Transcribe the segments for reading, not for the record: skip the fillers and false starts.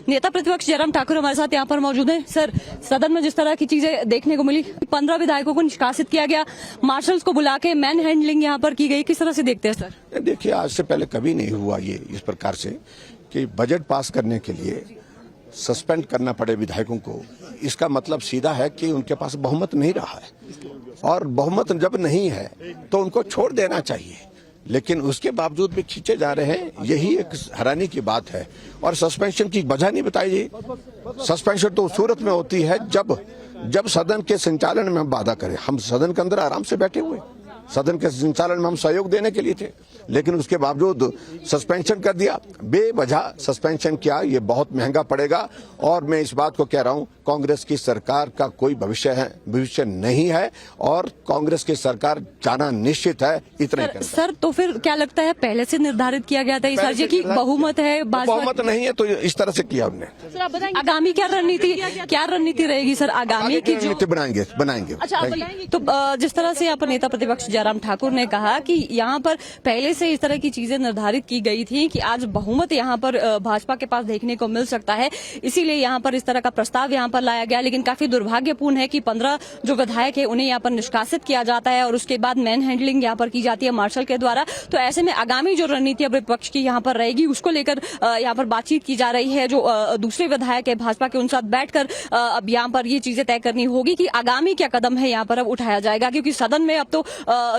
नेता प्रतिपक्ष जयराम ठाकुर हमारे साथ यहाँ पर मौजूद हैं। सर, सदन में जिस तरह की चीजें देखने को मिली, 15 विधायकों को निष्कासित किया गया, मार्शल्स को बुला के मैन हैंडलिंग यहाँ पर की गई, किस तरह से देखते हैं सर? देखिए, आज से पहले कभी नहीं हुआ ये इस प्रकार से कि बजट पास करने के लिए सस्पेंड करना पड़े विधायकों को। इसका मतलब सीधा है कि उनके पास बहुमत नहीं रहा है, और बहुमत जब नहीं है तो उनको छोड़ देना चाहिए, लेकिन उसके बावजूद भी खींचे जा रहे हैं। यही एक हैरानी की बात है। और सस्पेंशन की वजह नहीं बताई गई। सस्पेंशन तो उस सूरत में होती है जब सदन के संचालन में हम बाधा करें। हम सदन के अंदर आराम से बैठे हुए, सदन के संचालन में हम सहयोग देने के लिए थे, लेकिन उसके बावजूद सस्पेंशन कर दिया। बेवजह सस्पेंशन किया, ये बहुत महंगा पड़ेगा। और मैं इस बात को कह रहा हूं, कांग्रेस की सरकार का कोई भविष्य नहीं है, और कांग्रेस की सरकार जाना निश्चित है। इतना सर, तो फिर क्या लगता है, पहले से निर्धारित किया गया था इस राज्य की बहुमत है? बहुमत नहीं है तो इस तरह से किया हमने। आगामी क्या रणनीति रहेगी सर? आगामी की जो बनाएंगे। अच्छा, तो जिस तरह से यहाँ पर नेता प्रतिपक्ष जयराम ठाकुर ने कहा कि यहाँ पर पहले से इस तरह की चीजें निर्धारित की गई थी कि आज बहुमत यहाँ पर भाजपा के पास देखने को मिल सकता है, इसीलिए यहाँ पर इस तरह का प्रस्ताव यहाँ पर लाया गया। लेकिन काफी दुर्भाग्यपूर्ण है कि 15 जो विधायक है उन्हें यहाँ पर निष्कासित किया जाता है, और उसके बाद मैन हैंडलिंग यहाँ पर की जाती है मार्शल के द्वारा। तो ऐसे में आगामी जो रणनीति विपक्ष की यहाँ पर रहेगी, उसको लेकर यहाँ पर बातचीत की जा रही है। जो दूसरे विधायक है भाजपा के, उन साथ बैठकर अब यहाँ पर ये चीजें तय करनी होगी कि आगामी क्या कदम है यहाँ पर अब उठाया जाएगा, क्योंकि सदन में अब तो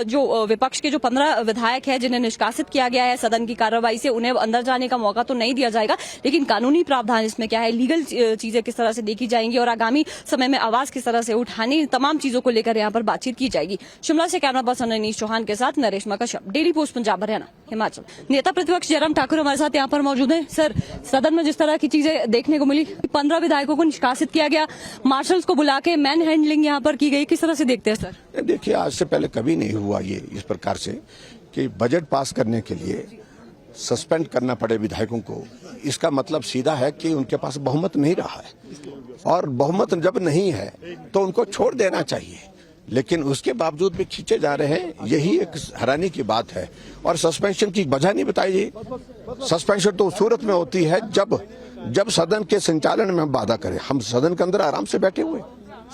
जो विपक्ष के जो 15 विधायक है जिन्हें निष्कासित किया गया है सदन की कार्रवाई से, उन्हें अंदर जाने का मौका तो नहीं दिया जाएगा। लेकिन कानूनी प्रावधान इसमें क्या है, लीगल चीजें किस तरह से देखी जाएंगी, और आगामी समय में आवाज किस तरह से उठानी, तमाम चीजों को लेकर यहाँ पर बातचीत की जाएगी। शिमला से कैमरा पर्सन अनीश चौहान के साथ नरेश कश्यप, डेली पोस्ट पंजाब हरियाणा हिमाचल। नेता प्रतिपक्ष जयराम ठाकुर हमारे साथ यहाँ पर मौजूद हैं। सर, सदन में जिस तरह की चीजें देखने को मिली, 15 विधायकों को निष्कासित किया गया, मार्शल्स को बुला के मैन हैंडलिंग यहाँ पर की गई, किस तरह से देखते हैं सर? देखिए, आज से पहले कभी नहीं हुआ ये इस प्रकार से कि बजट पास करने के लिए सस्पेंड करना पड़े विधायकों को। इसका मतलब सीधा है कि उनके पास बहुमत नहीं रहा है, और बहुमत जब नहीं है तो उनको छोड़ देना चाहिए, लेकिन उसके बावजूद भी खींचे जा रहे हैं। यही एक हैरानी की बात है। और सस्पेंशन की वजह नहीं बताई गई। सस्पेंशन तो उस सूरत में होती है जब सदन के संचालन में हम बाधा करें। हम सदन के अंदर आराम से बैठे हुए,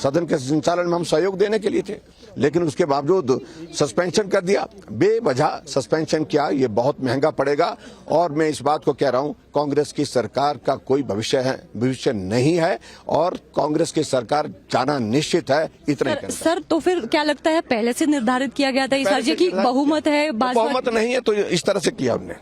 सदन के संचालन में हम सहयोग देने के लिए थे, लेकिन उसके बावजूद सस्पेंशन कर दिया। बेवजह सस्पेंशन किया, ये बहुत महंगा पड़ेगा। और मैं इस बात को कह रहा हूं, कांग्रेस की सरकार का कोई भविष्य नहीं है, और कांग्रेस की सरकार जाना निश्चित है। इतना सर, तो फिर क्या लगता है, पहले से निर्धारित किया गया था इस राज्य की बहुमत है? बहुमत नहीं है तो इस तरह से किया हमने।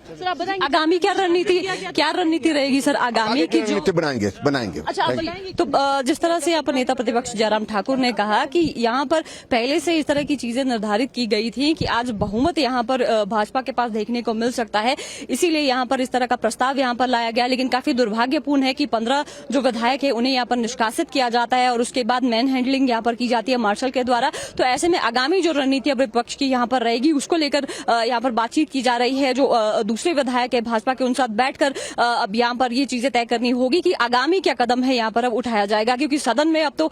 आगामी क्या रणनीति रहेगी सर? आगामी की जो बनाएंगे। अच्छा, तो जिस तरह से यहाँ पर नेता प्रतिपक्ष जयराम ठाकुर ने कहा कि यहाँ पर पहले से इस तरह की चीजें निर्धारित की गई थी कि आज बहुमत यहाँ पर भाजपा के पास देखने को मिल सकता है, इसीलिए यहाँ पर इस तरह का प्रस्ताव यहाँ पर लाया गया। लेकिन काफी दुर्भाग्यपूर्ण है कि 15 जो विधायक है उन्हें यहाँ पर निष्कासित किया जाता है, और उसके बाद मैन हैंडलिंग यहाँ पर की जाती है मार्शल के द्वारा। तो ऐसे में आगामी जो रणनीति विपक्ष की यहाँ पर रहेगी, उसको लेकर यहाँ पर बातचीत की जा रही है। जो दूसरे विधायक है भाजपा के, उन साथ बैठकर अब यहाँ पर ये चीजें तय करनी होगी कि आगामी क्या कदम है यहाँ पर अब उठाया जाएगा, क्योंकि सदन में अब तो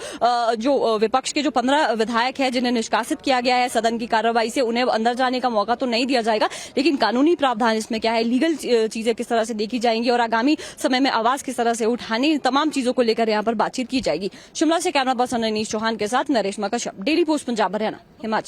जो विपक्ष के जो 15 विधायक है जिन्हें निष्कासित किया गया है सदन की कार्रवाई से, उन्हें अंदर जाने का मौका तो नहीं दिया जाएगा। लेकिन कानूनी प्रावधान इसमें क्या है, लीगल चीजें किस तरह से देखी जाएंगी, और आगामी समय में आवाज किस तरह से उठानी, तमाम चीजों को लेकर यहाँ पर बातचीत की जाएगी। शिमला से कैमरा पर्सन अनीश चौहान के साथ नरेश कश्यप, डेली पोस्ट पंजाब हरियाणा हिमाचल।